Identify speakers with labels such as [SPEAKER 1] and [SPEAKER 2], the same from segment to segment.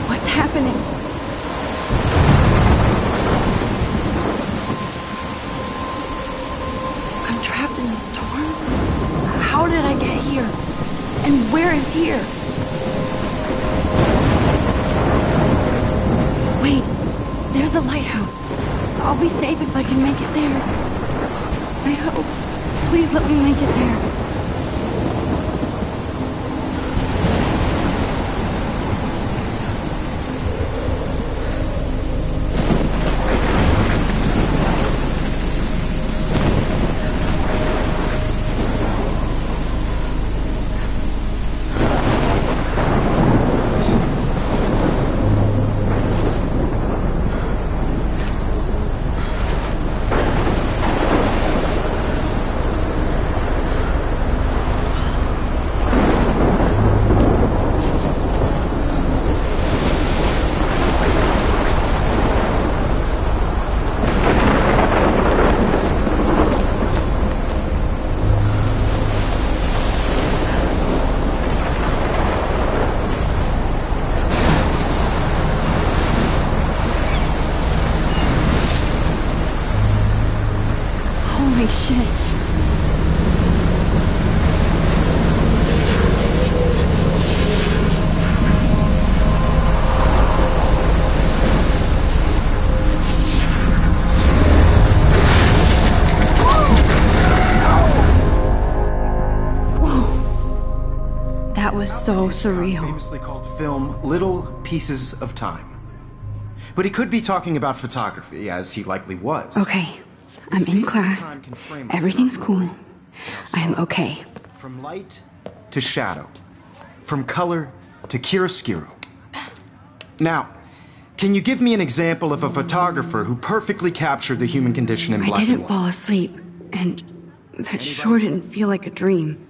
[SPEAKER 1] What's happening? I'm trapped in a storm? How did I get here? And where is here? Wait, there's the lighthouse. I'll be safe if I can make it there. I hope. Please let me make it there. Holy shit. Whoa. That was so surreal.
[SPEAKER 2] Famously called film Little Pieces of Time. But he could be talking about photography, as he likely was.
[SPEAKER 1] Okay. I'm in class. Everything's cool. I'm okay.
[SPEAKER 2] From light to shadow. From color to chiaroscuro. Now, can you give me an example of a photographer who perfectly captured the human condition in black and white?
[SPEAKER 1] I didn't fall asleep, and that sure didn't feel like a dream.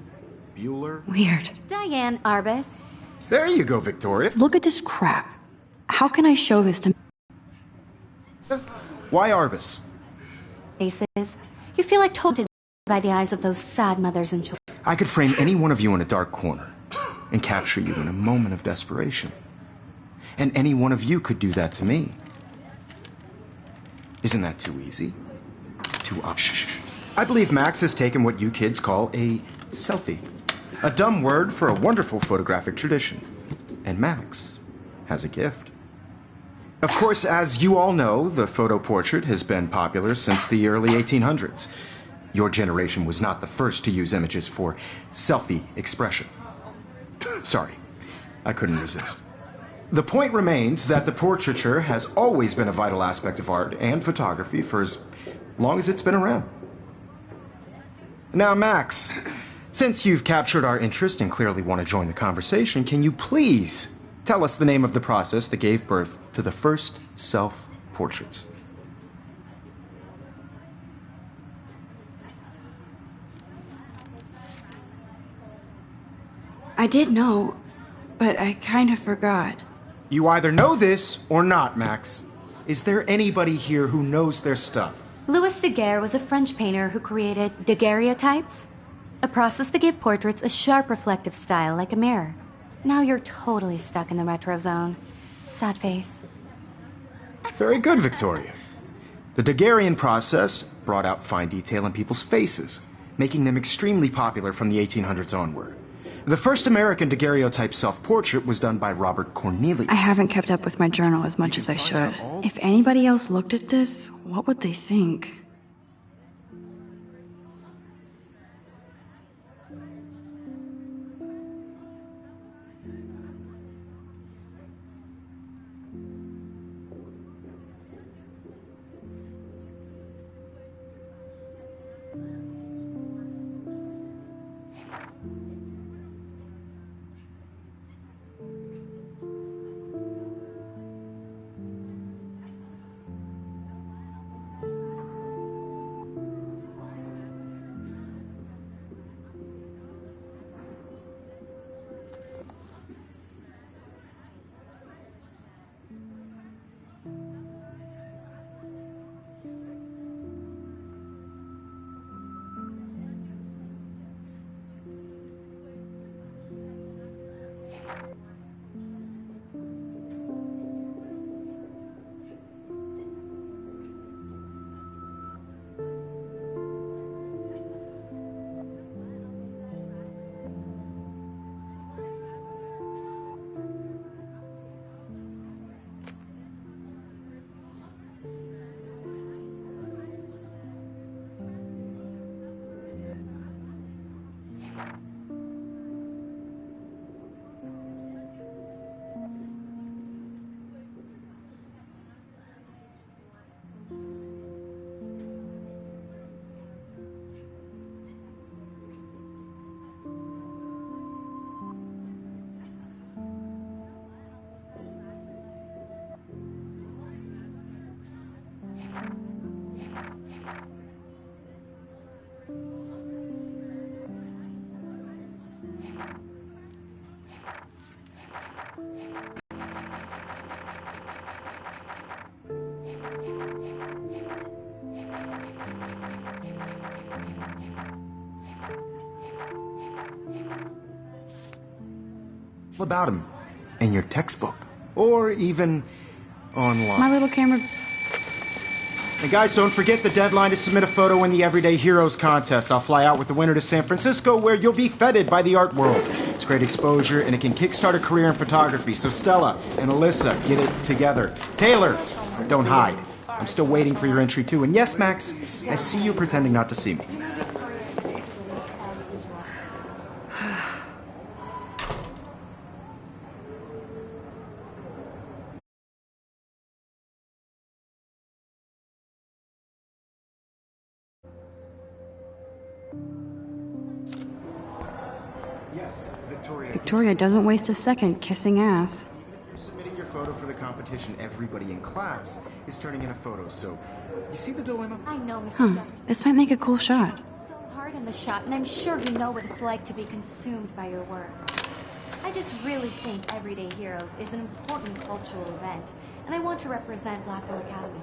[SPEAKER 2] Bueller?
[SPEAKER 1] Weird.
[SPEAKER 3] Diane Arbus.
[SPEAKER 2] There you go, Victoria.
[SPEAKER 1] Look at this crap. How can I show this to...
[SPEAKER 2] Why Arbus?
[SPEAKER 3] Faces. You feel like told to by the eyes of those sad mothers and children.
[SPEAKER 2] I could frame any one of you in a dark corner and capture you in a moment of desperation. And any one of you could do that to me. Isn't that too easy? Too shh. I believe Max has taken what you kids call a selfie. A dumb word for a wonderful photographic tradition. And Max has a gift. Of course, as you all know, the photo portrait has been popular since the early 1800s. Your generation was not the first to use images for selfie expression. Sorry, I couldn't resist. The point remains that the portraiture has always been a vital aspect of art and photography for as long as it's been around. Now, Max, Since you've captured our interest and clearly want to join the conversation, can you please tell us the name of the process that gave birth to the first self-portraits?
[SPEAKER 1] I did know, but I kind of forgot.
[SPEAKER 2] You either know this or not, Max. Is there anybody here who knows their stuff?
[SPEAKER 3] Louis Daguerre was a French painter who created daguerreotypes, a process that gave portraits a sharp reflective style like a mirror. Now you're totally stuck in the retro zone. Sad face.
[SPEAKER 2] Very good, Victoria. The Daguerrean process brought out fine detail in people's faces, making them extremely popular from the 1800s onward. The first American daguerreotype self-portrait was done by Robert Cornelius.
[SPEAKER 1] I haven't kept up with my journal as much as I should. If anybody else looked at this, what would they think?
[SPEAKER 2] About him in your textbook or even online.
[SPEAKER 1] My little camera...
[SPEAKER 2] And guys, don't forget the deadline to submit a photo in the Everyday Heroes contest. I'll fly out with the winner to San Francisco, where you'll be feted by the art world. It's great exposure, and it can kickstart a career in photography. So Stella and Alyssa, get it together. Taylor, don't hide. I'm still waiting for your entry too. And yes, Max, I see you pretending not to see me. Yes, Victoria.
[SPEAKER 1] Victoria doesn't waste a second kissing ass.
[SPEAKER 2] You're submitting your photo for the competition. Everybody in class is turning in a photo, so you see the dilemma?
[SPEAKER 3] I know, Mr.
[SPEAKER 1] Huh,
[SPEAKER 3] Jefferson.
[SPEAKER 1] this might make a cool shot.
[SPEAKER 3] So hard in the shot, and I'm sure you know what it's like to be consumed by your work. I just really think Everyday Heroes is an important cultural event, and I want to represent Blackwell Academy.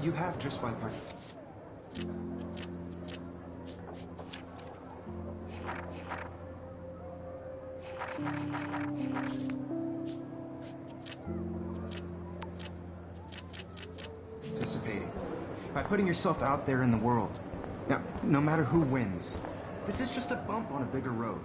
[SPEAKER 2] You have just by participating. By putting yourself out there in the world. Now, no matter who wins, this is just a bump on a bigger road.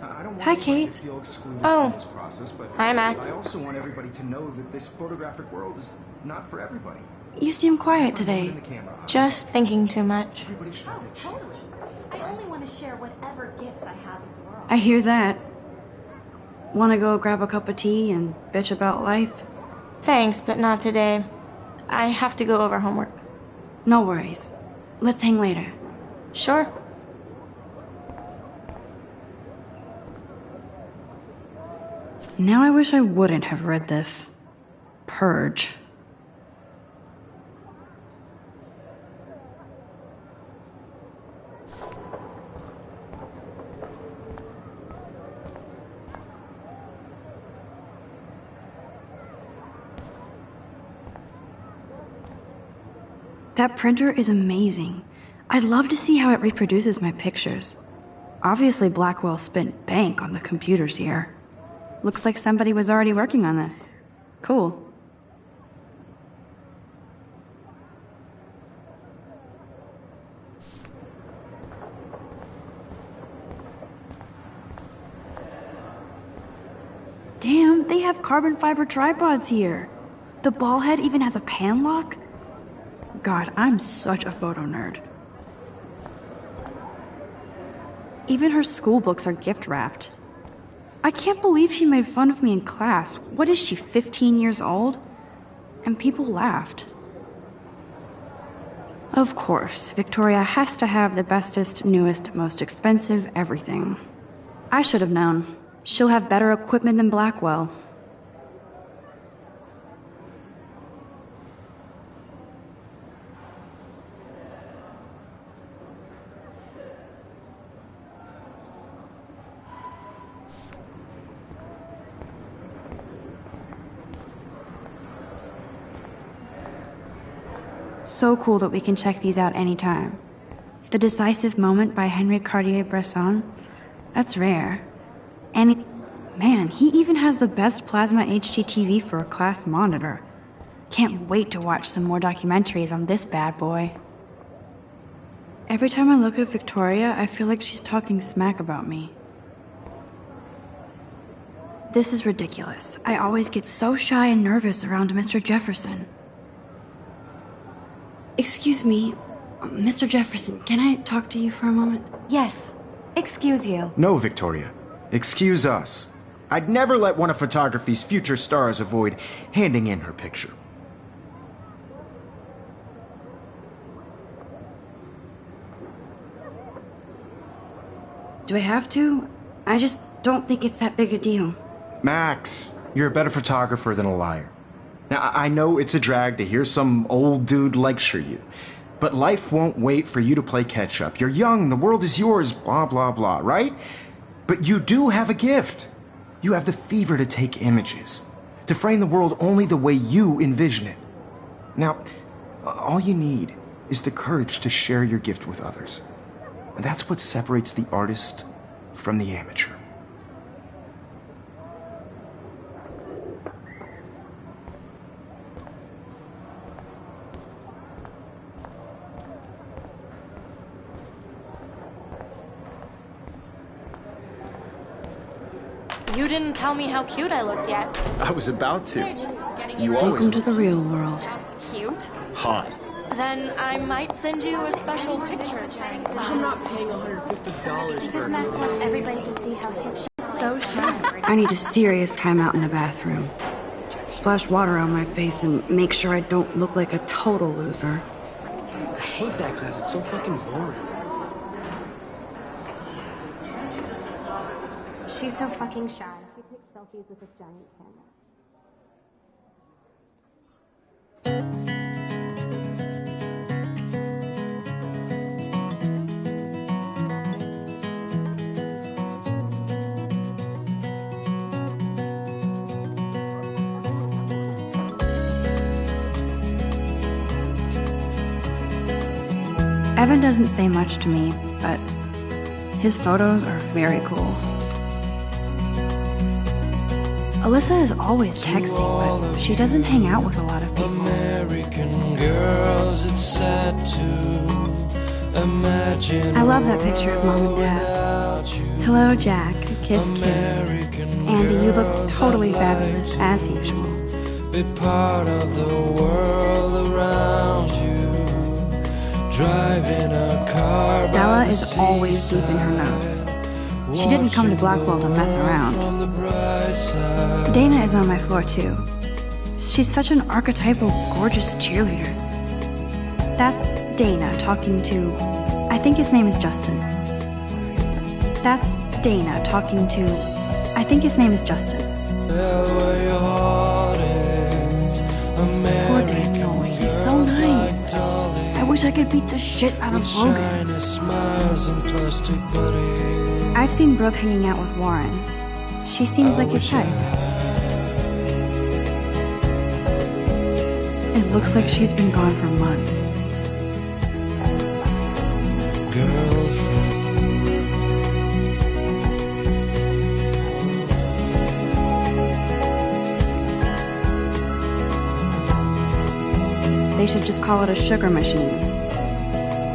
[SPEAKER 2] I don't want
[SPEAKER 1] Hi,
[SPEAKER 2] anybody
[SPEAKER 1] Kate.
[SPEAKER 2] to feel excluded
[SPEAKER 4] Oh.
[SPEAKER 2] from this process, but
[SPEAKER 4] Hi, Max.
[SPEAKER 2] I also want everybody to know that this photographic world is not for everybody.
[SPEAKER 1] You seem quiet
[SPEAKER 2] Everyone in
[SPEAKER 1] today.
[SPEAKER 2] the camera.
[SPEAKER 4] Just thinking too much.
[SPEAKER 2] Everybody should have that
[SPEAKER 3] Totally.
[SPEAKER 2] chance.
[SPEAKER 3] I only want to share whatever gifts I have with the world.
[SPEAKER 1] I hear that. Want to go grab a cup of tea and bitch about life?
[SPEAKER 4] Thanks, but not today. I have to go over homework.
[SPEAKER 1] No worries. Let's hang later.
[SPEAKER 4] Sure.
[SPEAKER 1] Now I wish I wouldn't have read this. Purge. That printer is amazing. I'd love to see how it reproduces my pictures. Obviously, Blackwell spent bank on the computers here. Looks like somebody was already working on this. Cool. Damn, they have carbon fiber tripods here. The ball head even has a pan lock? God, I'm such a photo nerd. Even her school books are gift wrapped. I can't believe she made fun of me in class. What is she, 15 years old? And people laughed. Of course, Victoria has to have the bestest, newest, most expensive everything. I should have known. She'll have better equipment than Blackwell. So cool that we can check these out anytime. The Decisive Moment by Henri Cartier-Bresson? That's rare. And man, he even has the best plasma HDTV for a class monitor. Can't wait to watch some more documentaries on this bad boy. Every time I look at Victoria, I feel like she's talking smack about me. This is ridiculous. I always get so shy and nervous around Mr. Jefferson. Excuse me, Mr. Jefferson, can I talk to you for a moment?
[SPEAKER 3] Yes. Excuse you.
[SPEAKER 2] No, Victoria. Excuse us. I'd never let one of photography's future stars avoid handing in her picture.
[SPEAKER 1] Do I have to? I just don't think it's that big a deal.
[SPEAKER 2] Max, you're a better photographer than a liar. Now, I know it's a drag to hear some old dude lecture you, but life won't wait for you to play catch up. You're young, the world is yours, blah, blah, blah, right? But you do have a gift. You have the fever to take images, to frame the world only the way you envision it. Now, all you need is the courage to share your gift with others. And that's what separates the artist from the amateur.
[SPEAKER 4] You didn't tell me how cute I looked yet.
[SPEAKER 5] I was about
[SPEAKER 4] You're
[SPEAKER 5] to.
[SPEAKER 4] just getting
[SPEAKER 5] You
[SPEAKER 4] it
[SPEAKER 5] always
[SPEAKER 1] Welcome to the real world.
[SPEAKER 4] That's cute.
[SPEAKER 5] hot.
[SPEAKER 4] Then I might send you a special picture.
[SPEAKER 6] I'm not paying $150
[SPEAKER 3] Because
[SPEAKER 6] for
[SPEAKER 3] Max wants everybody to see how hip she is. So shy.
[SPEAKER 1] I need a serious timeout in the bathroom. Splash water on my face and make sure I don't look like a total loser.
[SPEAKER 6] I hate that class. It's so fucking boring.
[SPEAKER 3] She's so fucking shy. She takes selfies with this giant camera.
[SPEAKER 1] Evan doesn't say much to me, but his photos are very cool. Alyssa is always texting, but she doesn't hang out with a lot of people.
[SPEAKER 5] American girls, it's sad to imagine.
[SPEAKER 1] I love that picture of Mom and Dad. Hello, Jack. Kiss, kiss. Andy, you look totally fabulous, as usual.
[SPEAKER 5] Be part of the world around you. Driving a car.
[SPEAKER 1] Stella is always deep in her nose. She didn't come to Blackwell to mess around. Dana is on my floor, too. She's such an archetypal, gorgeous cheerleader. That's Dana talking to... I think his name is Justin. That's Dana talking to... I think his name is Justin. Poor Daniel, he's so nice. I wish I could beat the shit out of Logan. I've seen Brooke hanging out with Warren. She seems like his type. It looks like she's been gone for months. They should just call it a sugar machine.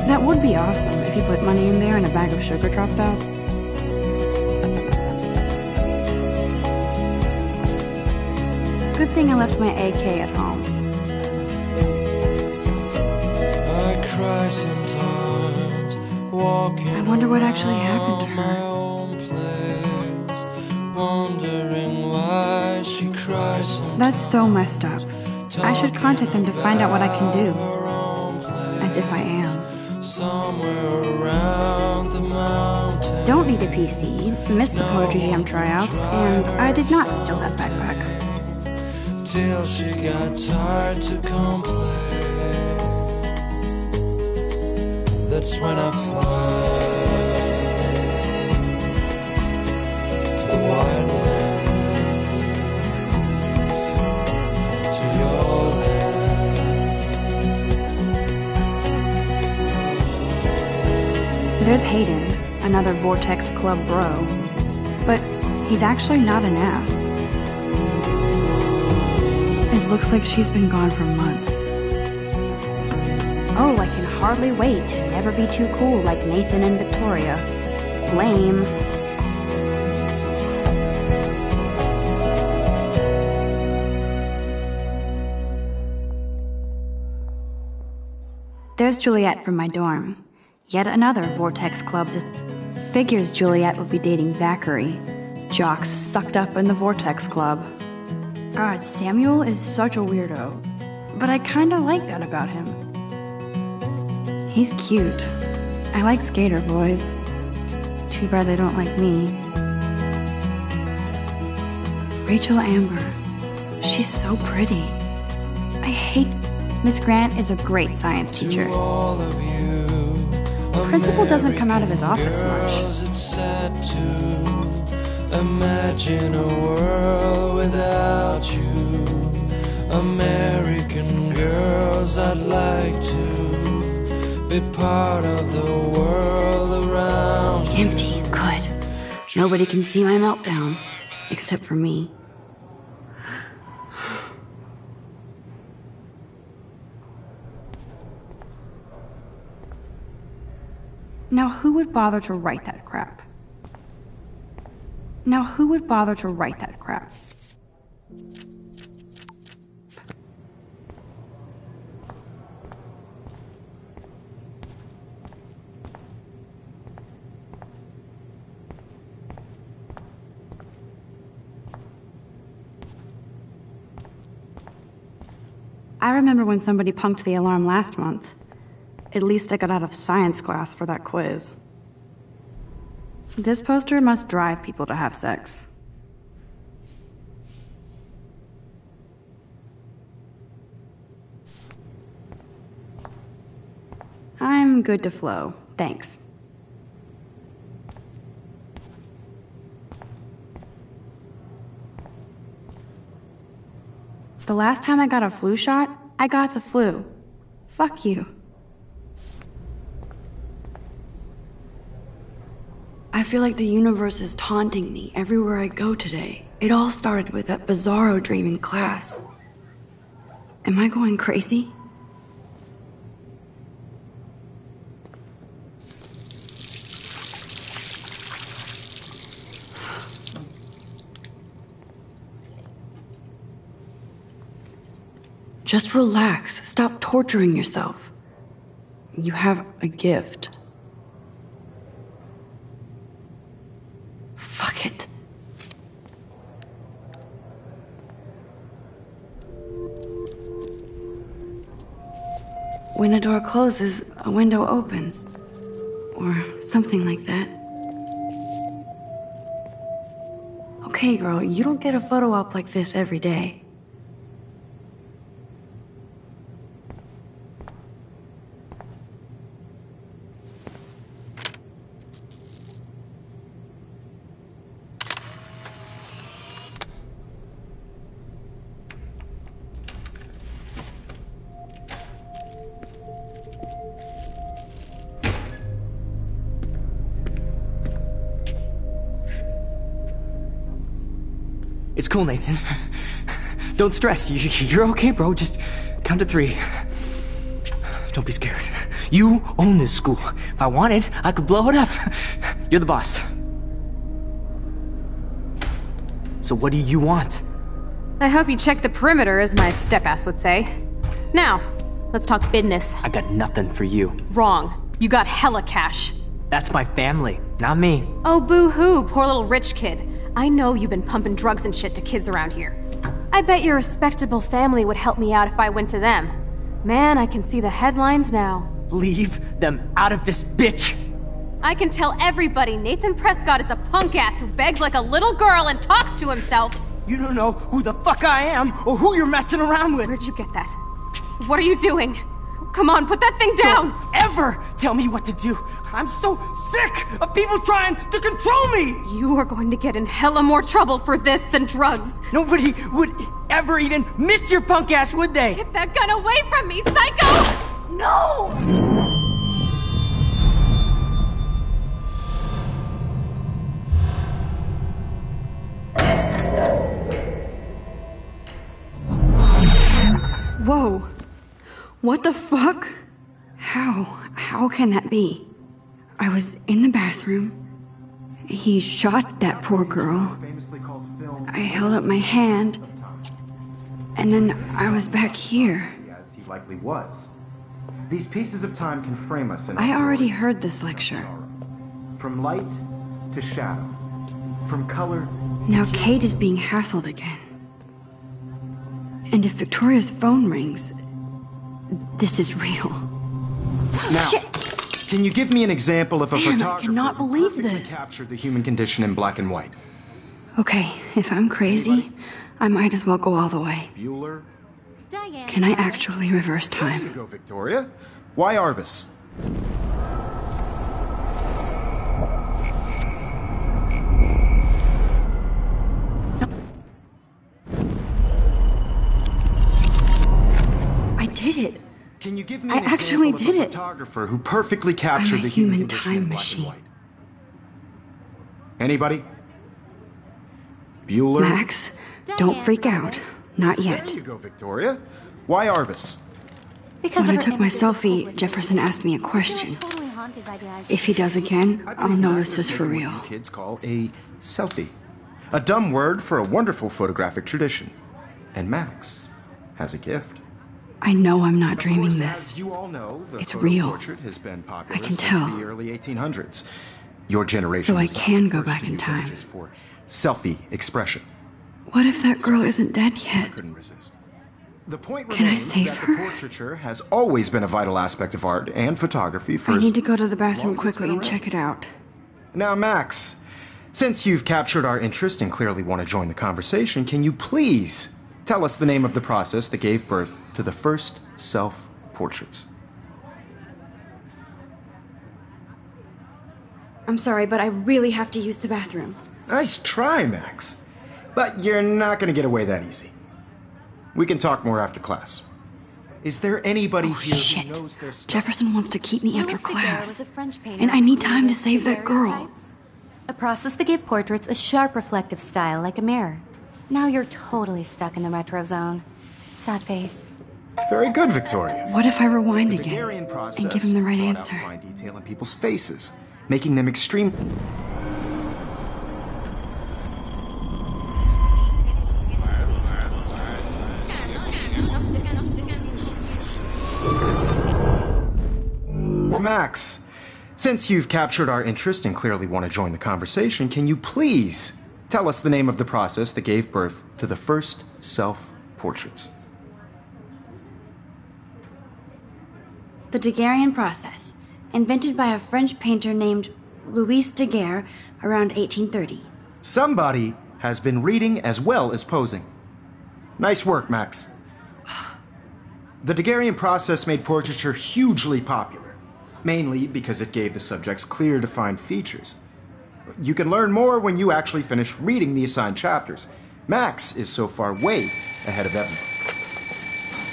[SPEAKER 1] That would be awesome if you put money in there and a bag of sugar dropped out. Good thing I left my AK at home.
[SPEAKER 5] I cry sometimes, walking.
[SPEAKER 1] I wonder what actually happened to her.
[SPEAKER 5] Wondering why she cries sometimes.
[SPEAKER 1] That's so messed up. I should contact them to find out what I can do. As if I am.
[SPEAKER 5] Somewhere around the mountain.
[SPEAKER 1] Don't need a PC, missed the Poetry Jam tryouts, and I did not steal that backpack.
[SPEAKER 5] Till she got tired to complain. That's when I fly to the wildland, to your land.
[SPEAKER 1] There's Hayden, another Vortex Club bro. But he's actually not an ass. It looks like she's been gone for months. Oh, I can hardly wait to never be too cool like Nathan and Victoria. Lame. There's Juliet from my dorm. Yet another Vortex Club. Figures Juliet would be dating Zachary. Jocks sucked up in the Vortex Club. God, Samuel is such a weirdo. But I kinda like that about him. He's cute. I like skater boys. Too bad they don't like me. Rachel Amber. She's so pretty. I hate... Miss Grant is a great science teacher. The principal doesn't come out of his office much.
[SPEAKER 5] It's sad to imagine a world without you. American girls, I'd like to be part of the world around you.
[SPEAKER 1] Empty, good. Nobody can see my meltdown, except for me. Now who would bother to write that crap? Now who would bother to write that crap? I remember when somebody punked the alarm last month. At least I got out of science class for that quiz. This poster must drive people to have sex. I'm good to flow, thanks. The last time I got a flu shot, I got the flu. Fuck you. I feel like the universe is taunting me everywhere I go today. It all started with that bizarro dream in class. Am I going crazy? Just relax. Stop torturing yourself. You have a gift. Fuck it. When a door closes, a window opens. Or something like that. Okay, girl, you don't get a photo op like this every day.
[SPEAKER 7] It's cool, Nathan. Don't stress. You're okay, bro. Just count to 3. Don't be scared. You own this school. If I wanted, I could blow it up. You're the boss. So what do you want?
[SPEAKER 8] I hope you checked the perimeter, as my step-ass would say. Now, let's talk business.
[SPEAKER 7] I got nothing for you.
[SPEAKER 8] Wrong. You got hella cash.
[SPEAKER 7] That's my family, not me.
[SPEAKER 8] Oh, boo-hoo, poor little rich kid. I know you've been pumping drugs and shit to kids around here. I bet your respectable family would help me out if I went to them. Man, I can see the headlines now.
[SPEAKER 7] Leave them out of this bitch!
[SPEAKER 8] I can tell everybody Nathan Prescott is a punk ass who begs like a little girl and talks to himself.
[SPEAKER 7] You don't know who the fuck I am or who you're messing around with.
[SPEAKER 8] Where'd you get that? What are you doing? Come on, put that thing down!
[SPEAKER 7] Don't ever tell me what to do! I'm so sick of people trying to control me!
[SPEAKER 8] You are going to get in hella more trouble for this than drugs.
[SPEAKER 7] Nobody would ever even miss your punk ass, would they?
[SPEAKER 8] Get that gun away from me, psycho!
[SPEAKER 7] No!
[SPEAKER 1] Whoa. What the fuck? How can that be? I was in the bathroom. He shot that poor girl. I held up my hand. And then I was back here.
[SPEAKER 2] As he likely was. These pieces of time can frame us in
[SPEAKER 1] I already heard this lecture.
[SPEAKER 2] From light to shadow. From color.
[SPEAKER 1] Now Kate is being hassled again. And if Victoria's phone rings, this is real.
[SPEAKER 2] Now,
[SPEAKER 1] Shit.
[SPEAKER 2] Can you give me an example of a
[SPEAKER 1] Man, I
[SPEAKER 2] photographer
[SPEAKER 1] cannot
[SPEAKER 2] who
[SPEAKER 1] believe
[SPEAKER 2] perfectly
[SPEAKER 1] this.
[SPEAKER 2] captured the human condition in black and white?
[SPEAKER 1] Okay, if I'm crazy, I might as well go all the way.
[SPEAKER 2] Bueller?
[SPEAKER 3] Diane.
[SPEAKER 1] Can I actually reverse
[SPEAKER 2] There you
[SPEAKER 1] time?
[SPEAKER 2] go, Victoria. Why Arbus?
[SPEAKER 1] I did it.
[SPEAKER 2] Can you give me
[SPEAKER 1] I
[SPEAKER 2] an
[SPEAKER 1] actually
[SPEAKER 2] example
[SPEAKER 1] did
[SPEAKER 2] of a
[SPEAKER 1] it.
[SPEAKER 2] photographer who perfectly
[SPEAKER 1] I'm
[SPEAKER 2] captured
[SPEAKER 1] a
[SPEAKER 2] the human
[SPEAKER 1] human
[SPEAKER 2] condition in
[SPEAKER 1] time
[SPEAKER 2] black
[SPEAKER 1] machine.
[SPEAKER 2] and white? Anybody? Bueller?
[SPEAKER 1] Max, don't freak out. Not yet.
[SPEAKER 2] There you go, Victoria. Why Arbus?
[SPEAKER 3] Because
[SPEAKER 1] When I
[SPEAKER 3] of her
[SPEAKER 1] took my
[SPEAKER 3] images of
[SPEAKER 1] selfie,
[SPEAKER 3] hopelessness.
[SPEAKER 1] Jefferson asked me a question.
[SPEAKER 3] You are totally haunted by the eyes of
[SPEAKER 1] If he does again,
[SPEAKER 2] I
[SPEAKER 1] I'll
[SPEAKER 2] believe
[SPEAKER 1] know
[SPEAKER 2] Max
[SPEAKER 1] this
[SPEAKER 2] has
[SPEAKER 1] is for
[SPEAKER 2] taken
[SPEAKER 1] real.
[SPEAKER 2] what you kids call a selfie. A dumb word for a wonderful photographic tradition. And Max has a gift.
[SPEAKER 1] I know I'm not
[SPEAKER 2] Of
[SPEAKER 1] dreaming
[SPEAKER 2] course,
[SPEAKER 1] this.
[SPEAKER 2] as you all know, the
[SPEAKER 1] It's
[SPEAKER 2] photo
[SPEAKER 1] real.
[SPEAKER 2] portrait has been popular
[SPEAKER 1] I can
[SPEAKER 2] since
[SPEAKER 1] tell.
[SPEAKER 2] the early 1800s. Your generation
[SPEAKER 1] So I
[SPEAKER 2] was not
[SPEAKER 1] can
[SPEAKER 2] the
[SPEAKER 1] go
[SPEAKER 2] first
[SPEAKER 1] back
[SPEAKER 2] to
[SPEAKER 1] in
[SPEAKER 2] use
[SPEAKER 1] time.
[SPEAKER 2] images for selfie expression.
[SPEAKER 1] What if that girl isn't dead
[SPEAKER 2] I
[SPEAKER 1] yet?
[SPEAKER 2] couldn't resist. The point
[SPEAKER 1] Can I
[SPEAKER 2] remains
[SPEAKER 1] save
[SPEAKER 2] that
[SPEAKER 1] her?
[SPEAKER 2] the portraiture has always been a vital aspect of art and photography for
[SPEAKER 1] I
[SPEAKER 2] as
[SPEAKER 1] need to go to the
[SPEAKER 2] long
[SPEAKER 1] bathroom
[SPEAKER 2] as it's
[SPEAKER 1] quickly
[SPEAKER 2] been
[SPEAKER 1] and
[SPEAKER 2] around.
[SPEAKER 1] check it out.
[SPEAKER 2] Now, Max, since you've captured our interest and clearly want to join the conversation, can you please tell us the name of the process that gave birth to the first self-portraits?
[SPEAKER 1] I'm sorry, but I really have to use the bathroom.
[SPEAKER 2] Nice try, Max. But you're not going to get away that easy. We can talk more after class. Is there anybody
[SPEAKER 1] Oh,
[SPEAKER 2] here
[SPEAKER 1] shit.
[SPEAKER 2] who knows their stuff?
[SPEAKER 1] Jefferson wants to keep me after
[SPEAKER 3] Louis Daguerre was
[SPEAKER 1] class.
[SPEAKER 3] a French painter
[SPEAKER 1] And I
[SPEAKER 3] who
[SPEAKER 1] need time to
[SPEAKER 3] created
[SPEAKER 1] save that girl.
[SPEAKER 3] daguerreotypes. A process that gave portraits a sharp reflective style like a mirror. Now you're totally stuck in the retro zone. Sad face.
[SPEAKER 2] Very good, Victoria.
[SPEAKER 1] What if I rewind
[SPEAKER 2] The
[SPEAKER 1] again
[SPEAKER 2] Daguerrean process
[SPEAKER 1] and give him the right
[SPEAKER 2] brought out
[SPEAKER 1] answer?
[SPEAKER 2] fine detail in people's faces, making them extreme. Max, since you've captured our interest and clearly want to join the conversation, can you please tell us the name of the process that gave birth to the first self-portraits?
[SPEAKER 1] The Daguerrean process, invented by a French painter named Louis Daguerre around 1830.
[SPEAKER 2] Somebody has been reading as well as posing. Nice work, Max. The Daguerrean process made portraiture hugely popular, mainly because it gave the subjects clear, defined features. You can learn more when you actually finish reading the assigned chapters. Max is so far way ahead of everyone.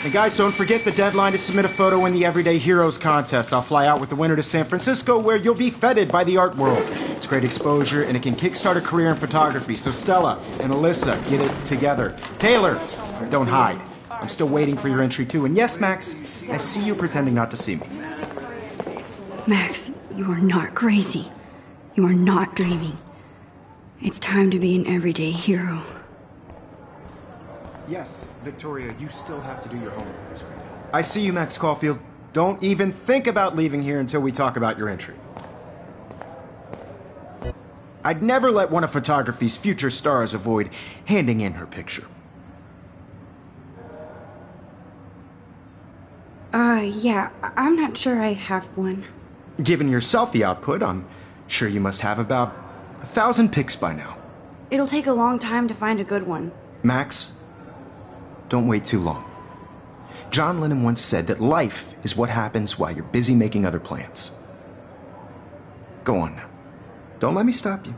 [SPEAKER 2] And guys, don't forget the deadline to submit a photo in the Everyday Heroes contest. I'll fly out with the winner to San Francisco, where you'll be feted by the art world. It's great exposure, and it can kickstart a career in photography. So Stella and Alyssa, get it together. Taylor, don't hide. I'm still waiting for your entry too. And yes, Max, I see you pretending not to see me.
[SPEAKER 1] Max, you are not crazy. You are not dreaming. It's time to be an everyday hero.
[SPEAKER 2] Yes, Victoria, you still have to do your homework this week. I see you, Max Caulfield. Don't even think about leaving here until we talk about your entry. I'd never let one of photography's future stars avoid handing in her picture.
[SPEAKER 1] Yeah, I'm not sure I have one.
[SPEAKER 2] Given your selfie output, I'm sure you must have about 1,000 pics by now.
[SPEAKER 1] It'll take a long time to find a good one.
[SPEAKER 2] Max, don't wait too long. John Lennon once said that life is what happens while you're busy making other plans. Go on now. Don't let me stop you.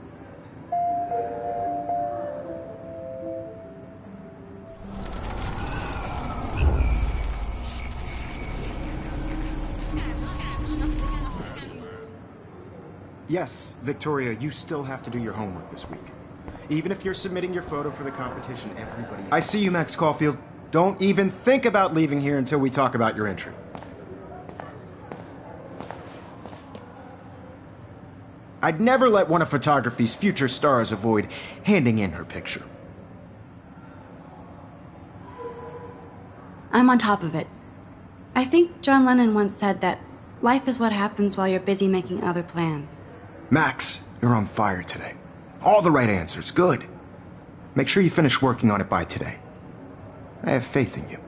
[SPEAKER 2] Yes, Victoria, you still have to do your homework this week. Even if you're submitting your photo for the competition, everybody... I see you, Max Caulfield. Don't even think about leaving here until we talk about your entry. I'd never let one of photography's future stars avoid handing in her picture.
[SPEAKER 1] I'm on top of it. I think John Lennon once said that life is what happens while you're busy making other plans.
[SPEAKER 2] Max, you're on fire today. All the right answers. Good. Make sure you finish working on it by today. I have faith in you.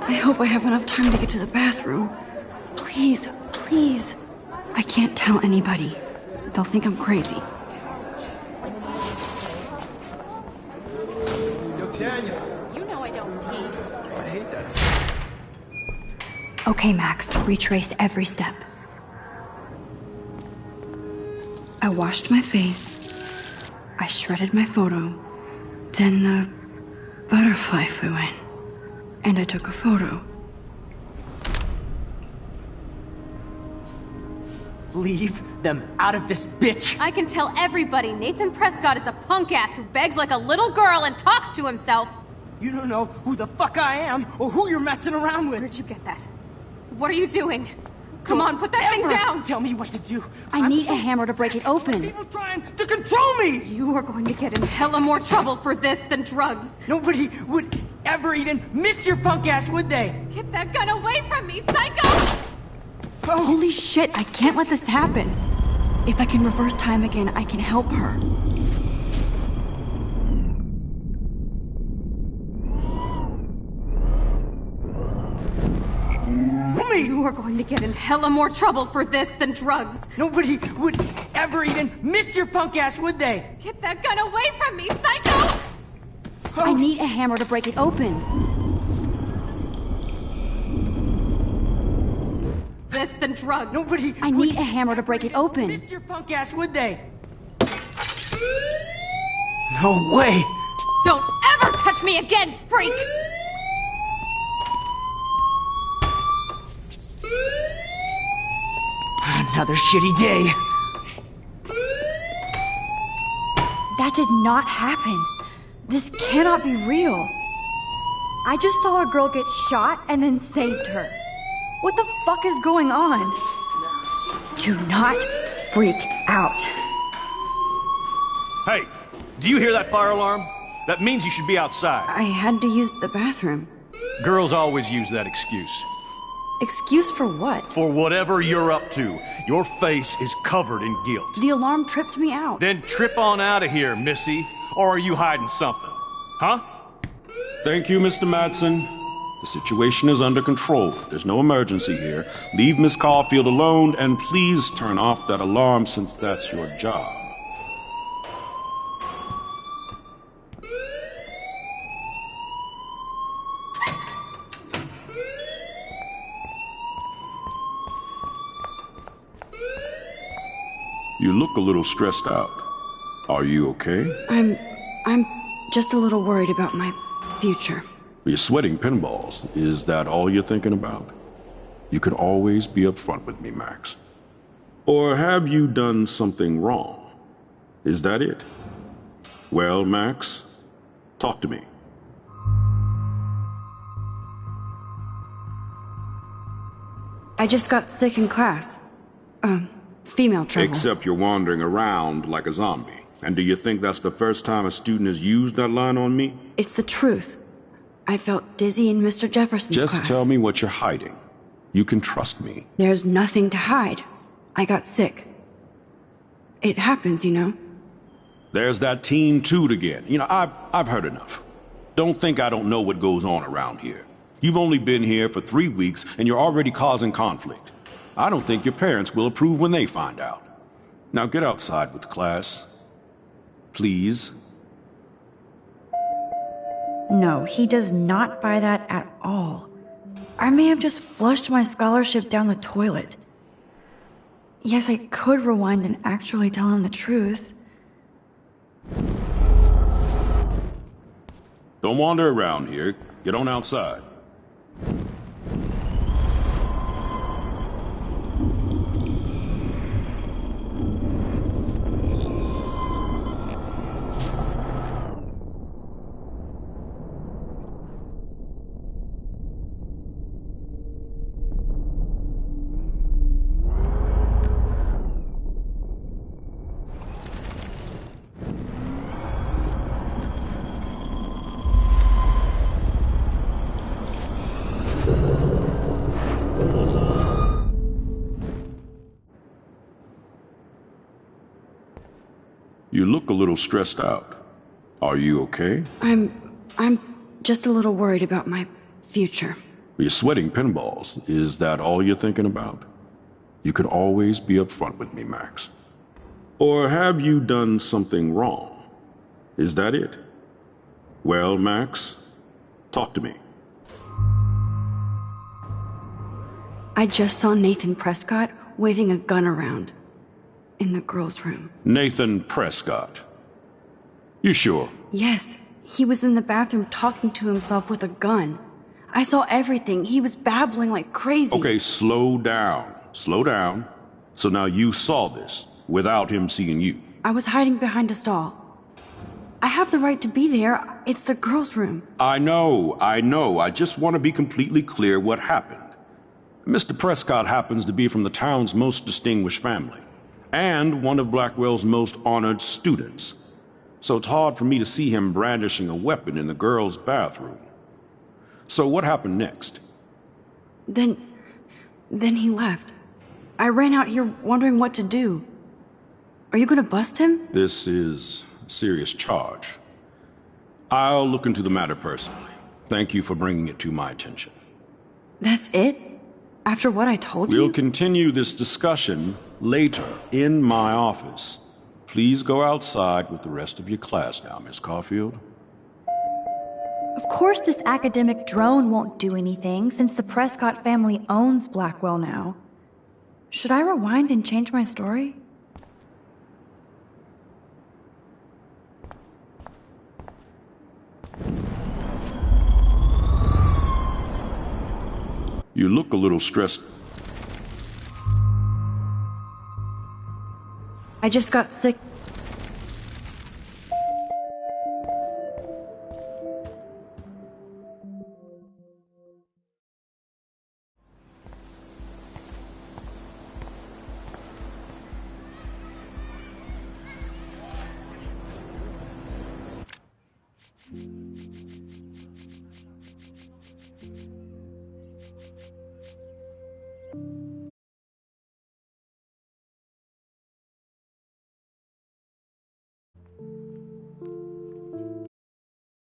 [SPEAKER 1] I hope I have enough time to get to the bathroom. Please, please. I can't tell anybody. They'll think I'm crazy.
[SPEAKER 2] Yo, Tanya.
[SPEAKER 8] You know I don't tease.
[SPEAKER 2] I hate that stuff.
[SPEAKER 1] Okay, Max, retrace every step. I washed my face. I shredded my photo. Then the butterfly flew in. And I took a photo.
[SPEAKER 7] Leave them out of this bitch!
[SPEAKER 8] I can tell everybody Nathan Prescott is a punk ass who begs like a little girl and talks to himself.
[SPEAKER 7] You don't know who the fuck I am or who you're messing around with.
[SPEAKER 8] Where'd you get that? What are you doing? Come on, put that thing down!
[SPEAKER 7] Tell me what to do.
[SPEAKER 1] I need a hammer to break it open.
[SPEAKER 7] People trying to control me!
[SPEAKER 8] You are going to get in hella more trouble for this than drugs.
[SPEAKER 7] Nobody would ever even miss your punk ass, would they?
[SPEAKER 8] Get that gun away from me, psycho!
[SPEAKER 1] Holy shit, I can't let this happen. If I can reverse time again, I can help her.
[SPEAKER 8] You are going to get in hella more trouble for this than drugs.
[SPEAKER 7] Nobody would ever even miss your punk ass, would they?
[SPEAKER 8] Get that gun away from me, psycho!
[SPEAKER 1] I need a hammer to break it open.
[SPEAKER 8] This than drugs.
[SPEAKER 7] Nobody
[SPEAKER 1] I need a hammer to break it open.
[SPEAKER 7] miss your punk ass, would they? No way!
[SPEAKER 8] Don't ever touch me again, freak!
[SPEAKER 7] Another shitty day.
[SPEAKER 1] That did not happen. This cannot be real. I just saw a girl get shot and then saved her. What the fuck is going on? Do not freak out.
[SPEAKER 9] Hey, do you hear that fire alarm? That means you should be outside.
[SPEAKER 1] I had to use the bathroom.
[SPEAKER 9] Girls always use that excuse.
[SPEAKER 1] Excuse for what?
[SPEAKER 9] For whatever you're up to. Your face is covered in guilt.
[SPEAKER 1] The alarm tripped me out.
[SPEAKER 9] Then trip on out of here, Missy. Or are you hiding something? Huh?
[SPEAKER 10] Thank you, Mr. Madsen. The situation is under control. There's no emergency here. Leave Miss Caulfield alone, and please turn off that alarm since that's your job. You look a little stressed out. Are you okay?
[SPEAKER 1] I'm just a little worried about my future.
[SPEAKER 10] You're sweating pinballs. Is that all you're thinking about? You can always be upfront with me, Max. Or have you done something wrong? Is that it? Well, Max, talk to me.
[SPEAKER 1] I just got sick in class. Female trouble.
[SPEAKER 10] Except you're wandering around like a zombie. And do you think that's the first time a student has used that line on me?
[SPEAKER 1] It's the truth. I felt dizzy in Mr. Jefferson's class.
[SPEAKER 10] Just tell me what you're hiding. You can trust me.
[SPEAKER 1] There's nothing to hide. I got sick. It happens, you know.
[SPEAKER 10] There's that teen toot again. You know, I've heard enough. Don't think I don't know what goes on around here. You've only been here for 3 weeks and you're already causing conflict. I don't think your parents will approve when they find out. Now get outside with class. Please.
[SPEAKER 1] No, he does not buy that at all. I may have just flushed my scholarship down the toilet. Yes, I could rewind and actually tell him the truth.
[SPEAKER 10] Don't wander around here. Get on outside. You look a little stressed out. Are you okay?
[SPEAKER 1] I'm just a little worried about my future.
[SPEAKER 10] You're sweating pinballs. Is that all you're thinking about? You can always be upfront with me, Max. Or have you done something wrong? Is that it? Well, Max, talk to me.
[SPEAKER 1] I just saw Nathan Prescott waving a gun around in the girls' room.
[SPEAKER 10] Nathan Prescott. You sure?
[SPEAKER 1] Yes, he was in the bathroom talking to himself with a gun. I saw everything. He was babbling like crazy.
[SPEAKER 10] Okay, slow down. Slow down. So now you saw this without him seeing you.
[SPEAKER 1] I was hiding behind a stall. I have the right to be there. It's the girls' room.
[SPEAKER 10] I know. I just want to be completely clear what happened. Mr. Prescott happens to be from the town's most distinguished family, and one of Blackwell's most honored students. So it's hard for me to see him brandishing a weapon in the girls' bathroom. So what happened next?
[SPEAKER 1] Then he left. I ran out here wondering what to do. Are you gonna bust him?
[SPEAKER 10] This is a serious charge. I'll look into the matter personally. Thank you for bringing it to my attention.
[SPEAKER 1] That's it? After what I told you?
[SPEAKER 10] We'll continue this discussion later in my office. Please go outside with the rest of your class now, Miss Caulfield.
[SPEAKER 11] Of course this academic drone won't do anything since the Prescott family owns Blackwell now.
[SPEAKER 1] Should I rewind and change my story?
[SPEAKER 10] You look a little stressed.
[SPEAKER 1] I just got sick.